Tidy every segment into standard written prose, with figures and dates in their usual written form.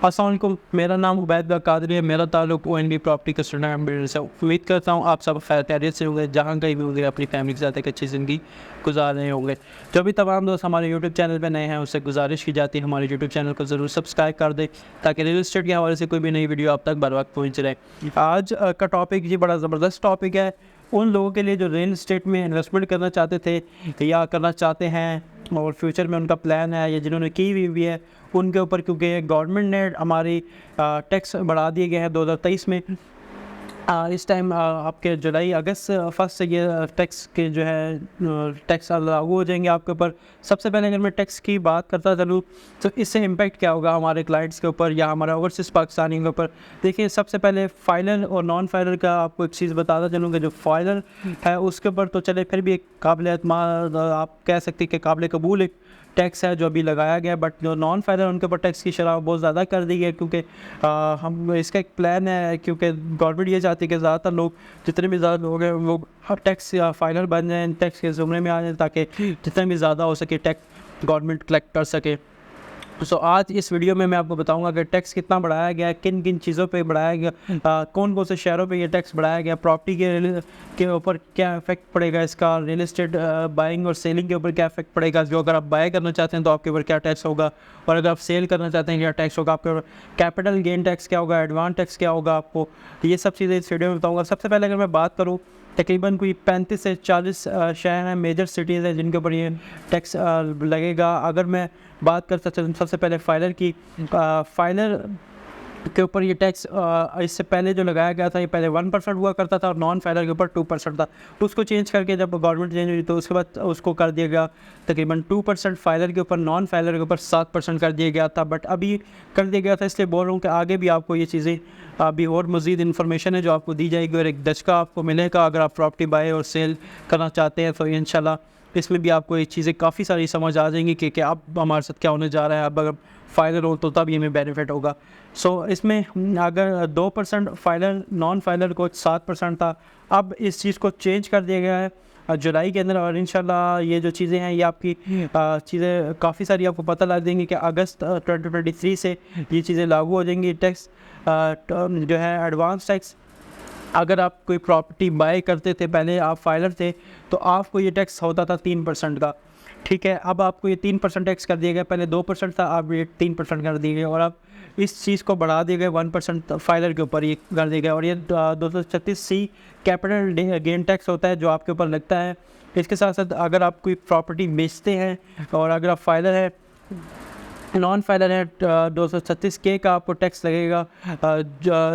अस्सलाम वालेकुम, मेरा नाम उबैद कादरी है। मेरा ताल्लुक ONB property customer and builder से। उम्मीद करता हूँ आप सब खैरियत से होंगे, जहाँ कहीं भी होंगे अपनी फैमिली के साथ एक अच्छी ज़िंदगी गुजार रहे होंगे। जो भी तमाम दोस्त हमारे यूट्यूब चैनल पर नए हैं, उससे गुजारिश की जाती है हमारे यूट्यूब चैनल को ज़रूर सब्सक्राइब कर दें, ताकि रियल इस्टेट के हवाले से कोई भी नई वीडियो आप तक बर वक्त पहुँच रहे। आज का टॉपिक ये बड़ा ज़बरदस्त टॉपिक है उन लोगों के लिए जो रियल इस्टेट में इन्वेस्टमेंट करना चाहते थे या करना चाहते हैं और फ्यूचर में उनका प्लान है या जिन्होंने की हुई भी है उनके ऊपर, क्योंकि गवर्नमेंट ने हमारी टैक्स बढ़ा दिए गए हैं 2023 में। इस टाइम आपके जुलाई अगस्त फर्स्ट से ये टैक्स के जो है टैक्स लागू हो जाएंगे आपके ऊपर। सबसे पहले अगर मैं टैक्स की बात करता चलूँ तो इससे इम्पैक्ट क्या होगा हमारे क्लाइंट्स के ऊपर या हमारे ओवरसीज़ पाकिस्तानियों के ऊपर। देखिए, सबसे पहले फाइलर और नॉन फाइलर का आपको एक चीज़ बताता चलूँगा। जो फाइलर है उसके ऊपर तो चले फिर भी एक काबिल एतमाद आप कह सकते हैं कि काबिल कबूल एक टैक्स है जो अभी लगाया गया, बट जो नॉन फाइलर उनके ऊपर टैक्स की शरह बहुत ज़्यादा कर दी है, क्योंकि हम इसका एक प्लान है, क्योंकि गवर्नमेंट ये चाहती है कि ज़्यादातर लोग जितने भी ज़्यादा लोग हैं वो टैक्स फाइलर बन जाएँ, टैक्स के ज़ुमरे में आ जाएँ, ताकि जितना भी ज़्यादा हो सके टैक्स गवर्नमेंट कलेक्ट कर सके। आज इस वीडियो में मैं आपको बताऊंगा कि टैक्स कितना बढ़ाया गया है, किन किन चीज़ों पे बढ़ाया गया, कौन कौन से शहरों पे ये टैक्स बढ़ाया गया, प्रॉपर्टी के ऊपर क्या इफेक्ट पड़ेगा इसका, रियल एस्टेट बाइंग और सेलिंग के ऊपर क्या इफेक्ट पड़ेगा। जो अगर आप बाय करना चाहते हैं तो आपके ऊपर क्या टैक्स होगा, और अगर आप सेल करना चाहते हैं क्या टैक्स होगा आपके ऊपर, कैपिटल गेन टैक्स क्या होगा, एडवांस टैक्स क्या होगा आपको, ये सब चीज़ें इस वीडियो में बताऊँगा। सबसे पहले अगर मैं बात करूँ, तकरीबन कोई 35 से 40 शहर हैं, मेजर सिटीज़ हैं जिनके ऊपर ये टैक्स लगेगा। अगर मैं बात करता चलूँ सबसे पहले फाइलर की, फाइलर के ऊपर ये टैक्स इससे पहले जो लगाया गया था ये पहले 1% हुआ करता था और नॉन फाइलर के ऊपर 2% था। तो उसको चेंज करके जब गवर्नमेंट चेंज हुई तो उसके बाद उसको कर दिया गया तकरीबन 2% फाइलर के ऊपर, नॉन फाइलर के ऊपर 7% कर दिया गया था। बट अभी कर दिया गया था, इसलिए बोल रहा हूँ कि आगे भी आपको ये चीज़ें अभी और मज़ीद इन्फॉर्मेशन है जो आपको दी जाएगी और एक दचका आपको मिलेगा अगर आप प्रॉपर्टी बाय और सेल करना चाहते हैं। तो इंशाल्लाह इसमें भी आपको ये चीज़ें काफ़ी सारी समझ आ जाएंगी कि अब हमारे साथ क्या होने जा रहा है। अब अगर फाइलर हो तो तब ये हमें बेनिफिट होगा। इसमें अगर 2% फाइलर, नॉन फाइलर को 7% था, अब इस चीज़ को चेंज कर दिया गया है जुलाई के अंदर। और इंशाल्लाह ये जो चीज़ें हैं ये आपकी चीज़ें काफ़ी सारी आपको पता लग देंगी कि अगस्त 2023 से ये चीज़ें लागू हो जाएंगी। टैक्स जो है एडवांस टैक्स, अगर आप कोई प्रॉपर्टी बाय करते थे, पहले आप फाइलर थे तो आपको ये टैक्स होता था 3% का, ठीक है। अब आपको ये 3% टैक्स कर दिया गया, पहले 2% था, अब ये 3% कर दिए गए और अब इस चीज़ को बढ़ा दिया गया 1% फाइलर के ऊपर ये कर दिया गया। और ये 236C कैपिटल गेन टैक्स होता है जो आपके ऊपर लगता है। इसके साथ साथ अगर आप कोई प्रॉपर्टी बेचते हैं और अगर आप फाइलर है, नॉन फाइलर है, 236K का आपको टैक्स लगेगा।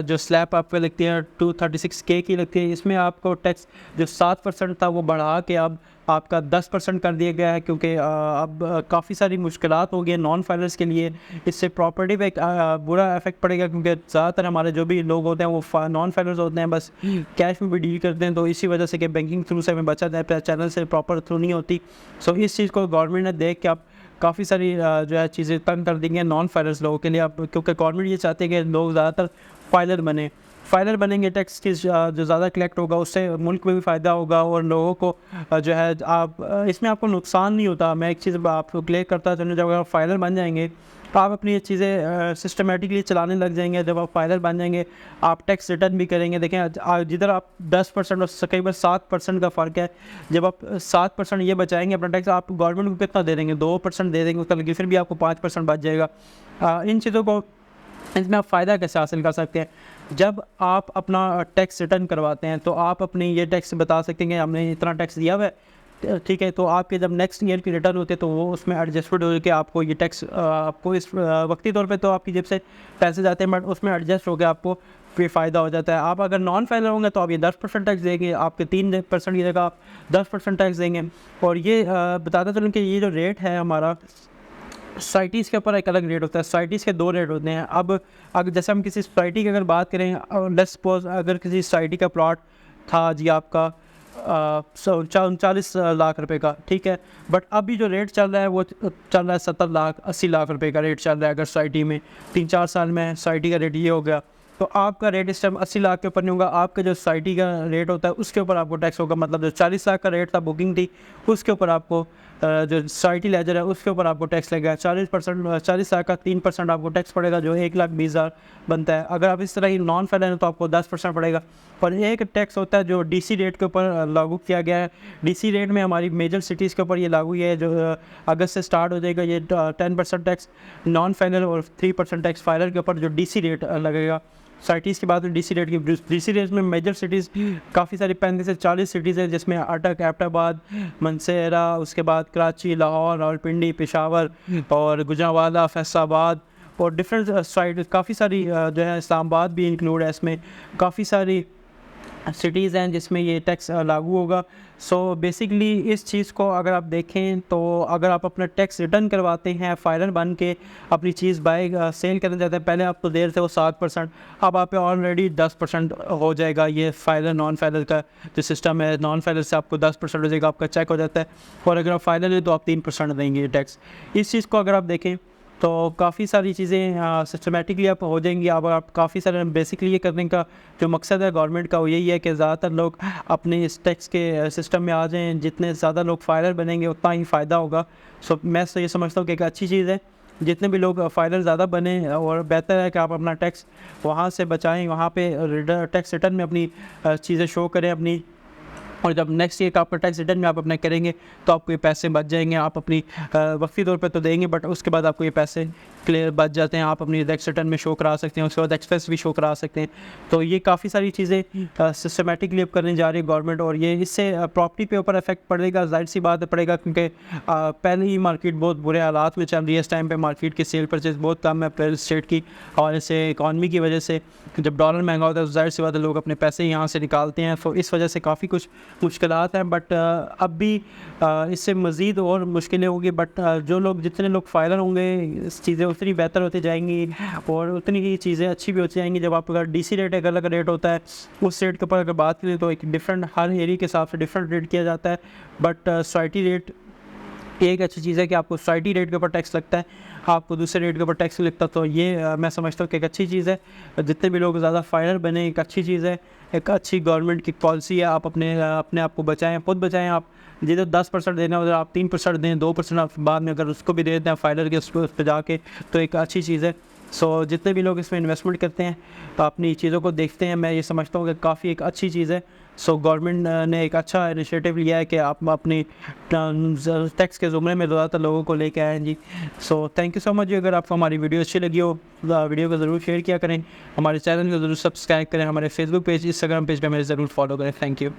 जो स्लैब आपको लगती है 236K की लगती है। इसमें आपको टैक्स जो 7% था वो बढ़ा के अब आपका 10% कर दिया गया है, क्योंकि अब काफ़ी सारी मुश्किलात हो गई हैं नॉन फाइलर्स के लिए। इससे प्रॉपर्टी पे एक बुरा इफेक्ट पड़ेगा, क्योंकि ज़्यादातर हमारे जो भी लोग होते हैं वो नॉन फाइलर्स होते हैं, बस कैश में भी डील करते हैं। तो इसी वजह से कि बैंकिंग थ्रू से हमें बचत है, चैनल से प्रॉपर थ्रू नहीं होती। इस चीज़ को गवर्नमेंट ने देख के अब काफ़ी सारी जो है चीज़ें तंग कर देंगे नॉन फाइलर्स लोगों के लिए। अब क्योंकि गवर्नमेंट ये चाहते हैं कि लोग ज़्यादातर फाइलर बनेंगे, टैक्स की जो ज़्यादा कलेक्ट होगा उससे मुल्क में भी फ़ायदा होगा और लोगों को जो है आप इसमें आपको नुकसान नहीं होता। मैं एक चीज़ आपको क्लियर करता चलूँ, जब आप फाइलर बन जाएंगे तो आप अपनी ये चीज़ें सिस्टमेटिकली चलाने लग जाएंगे। जब आप फाइलर बन जाएंगे आप टैक्स रिटर्न भी करेंगे। देखें, जिधर आप 10% और कई बार 7% का फ़र्क है, जब आप 7% ये बचाएंगे अपना टैक्स, आप गवर्नमेंट को कितना दे देंगे, 2% दे देंगे, उसका लगे फिर भी आपको 5% बच जाएगा। इन चीज़ों को, इसमें आप फ़ायदा कैसे हासिल कर सकते हैं, जब आप अपना टैक्स रिटर्न करवाते हैं तो आप अपनी ये टैक्स बता सकते हैं कि हमने इतना टैक्स दिया हुआ है, ठीक है। तो आपके जब नेक्स्ट ईयर की रिटर्न होते हैं तो वो उसमें एडजस्टमेंट हो के आपको ये टैक्स आपको इस वक्ती तौर पे तो आपकी जेब से पैसे जाते हैं, बट उसमें एडजस्ट हो के आपको फिर फ़ायदा हो जाता है। आप अगर नॉन फाइलर होंगे तो आप ये 10% टैक्स देंगे, आपके 3% की जगह आप 10% टैक्स देंगे। और ये बताता चलूँ कि ये जो रेट है हमारा, सोसाइटीज़ के ऊपर एक अलग रेट होता है। सोसाइटीज़ के 2 रेट होते हैं। अब अगर जैसे हम किसी सोसाइटी की अगर बात करें, लेट्स सपोज अगर किसी सोसाइटी का प्लॉट था जी आपका 39 लाख रुपए का, ठीक है, बट अभी जो रेट चल रहा है वो चल रहा है 70 लाख 80 लाख रुपए का रेट चल रहा है। अगर सोसाइटी में 3-4 साल में सोसाइटी का रेट ये हो गया, तो आपका रेट इस टाइम 80 लाख के ऊपर नहीं होगा, आपका जो सोसाइटी का रेट होता है उसके ऊपर आपको टैक्स होगा। मतलब जो 40 लाख का रेट था बुकिंग थी उसके ऊपर आपको जो सोसाइटी लेजर है उसके ऊपर आपको टैक्स लगेगा 40%, 40 लाख का 3% आपको टैक्स पड़ेगा जो 1,20,000 बनता है। अगर आप इस तरह ही नॉन फाइनल है तो आपको 10% पड़ेगा। और एक टैक्स होता है जो डीसी रेट के ऊपर लागू किया गया है। डीसी रेट में हमारी मेजर सिटीज़ के ऊपर ये लागू है, जो अगस्त से स्टार्ट हो जाएगा। ये 10% टैक्स नॉन फाइनल और 3% टैक्स फाइनल के ऊपर जो डीसी रेट लगेगा। सिटीज़ की बात है डीसी रेट की, डीसी रेट में मेजर सिटीज़ काफ़ी सारी 35 से 40 सिटीज़ है, जिसमें अटक, एबटाबाद, मनसेरा, उसके बाद कराची, लाहौर, रावलपिंडी, पेशावर और गुजरांवाला, फैसलाबाद और डिफरेंट साइड काफ़ी सारी जो है इस्लामाबाद भी इंक्लूड है इसमें। काफ़ी सारी सिटीज़ हैं जिसमें ये टैक्स लागू होगा। सो बेसिकली इस चीज़ को अगर आप देखें तो अगर आप अपना टैक्स रिटर्न करवाते हैं फाइलर बन के अपनी चीज़ बाय सेल करने जाते हैं, पहले आप तो देर थे वो 7%, अब आप पे ऑलरेडी 10% हो जाएगा। ये फाइलर नॉन फाइलर का जो सिस्टम है, नॉन फाइलर से आपको 10% हो जाएगा, आपका चेक हो जाता है। और अगर आप फाइलर है तो आप 3% देंगे टैक्स। इस चीज़ को अगर आप देखें तो काफ़ी सारी चीज़ें सिस्टमेटिकली आप हो जाएंगी। अब आप काफ़ी सारे बेसिकली ये करने का जो मकसद है गवर्नमेंट का वो यही है कि ज़्यादातर लोग अपने इस टैक्स के सिस्टम में आ जाएं। जितने ज़्यादा लोग फाइलर बनेंगे उतना ही फ़ायदा होगा। सो मैं तो ये समझता हूँ कि एक अच्छी चीज़ है जितने भी लोग फाइलर ज़्यादा बने, और बेहतर है कि आप अपना टैक्स वहाँ से बचाएँ, वहाँ पे टैक्स रिटर्न में अपनी चीज़ें शो करें अपनी। और जब नेक्स्ट ईयर का आपका टैक्स रिटर्न में आप अपना करेंगे तो आपको ये पैसे बच जाएंगे। आप अपनी वक्फी तौर पे तो देंगे बट उसके बाद आपको ये पैसे क्लियर बच जाते हैं, आप अपनी टैक्स रिटर्न में शो करा सकते हैं, उसके बाद एक्सपेंस भी शो करा सकते हैं। तो ये काफ़ी सारी चीज़ें सिस्टमेटिकली अब करने जा रही है गवर्नमेंट, और ये इससे प्रॉपर्टी पे ऊपर इफेक्ट पड़ेगा, जाहिर सी बात है पड़ेगा, क्योंकि पहले ही मार्केट बहुत बुरे हालात में चल रही है। इस टाइम पे मार्केट की सेल परचेज बहुत कम है रियल स्टेट की हवाले से, इकॉनमी की वजह से। जब डॉलर महंगा होता है तो जाहिर सी बात है लोग अपने पैसे यहाँ से निकालते हैं, तो इस वजह से काफ़ी कुछ मुश्किलात हैं। बट अब भी इससे मज़ीद और मुश्किलें होंगी। बट जो लोग जितने लोग फाइलर होंगे चीज़ें उतनी बेहतर होती जाएंगी और उतनी ही चीज़ें अच्छी भी होती जाएंगी। जब आप अगर डीसी रेट एक अलग रेट होता है, उस रेट के ऊपर अगर बात करें तो एक डिफरेंट हर एरिया के हिसाब से डिफरेंट रेट किया जाता है। बट सोसाइटी रेट एक अच्छी चीज़ है कि आपको सोसाइटी रेट के ऊपर टैक्स लगता है, आपको दूसरे रेट के ऊपर टैक्स लगता है। तो ये मैं समझता हूँ कि एक अच्छी चीज़ है। जितने भी लोग ज़्यादा फाइलर बने एक अच्छी चीज़ है, एक अच्छी गवर्नमेंट की पॉलिसी है। आप अपने आप को बचाएं, खुद बचाएं। आप जिधर 10% देना उधर आप 3% दें, 2% आप बाद में अगर उसको भी दे देते हैं फाइलर के उस पर जाके, तो एक अच्छी चीज़ है। सो जितने भी लोग इसमें इन्वेस्टमेंट करते हैं तो अपनी चीज़ों को देखते हैं, मैं ये समझता हूँ कि काफ़ी एक अच्छी चीज़ है। सो गवर्नमेंट ने एक अच्छा इनिशिएटिव लिया है कि आप अपनी टैक्स के ज़ुमरे में ज़्यादातर लोगों को लेके आए हैं जी। So thank you so much जी। अगर आपको हमारी वीडियो अच्छी लगी हो वीडियो को ज़रूर शेयर किया करें, हमारे चैनल को ज़रूर सब्सक्राइब करें, हमारे फेसबुक पेज, इंस्टाग्राम पेज पर हमें ज़रूर फॉलो करें। Thank you.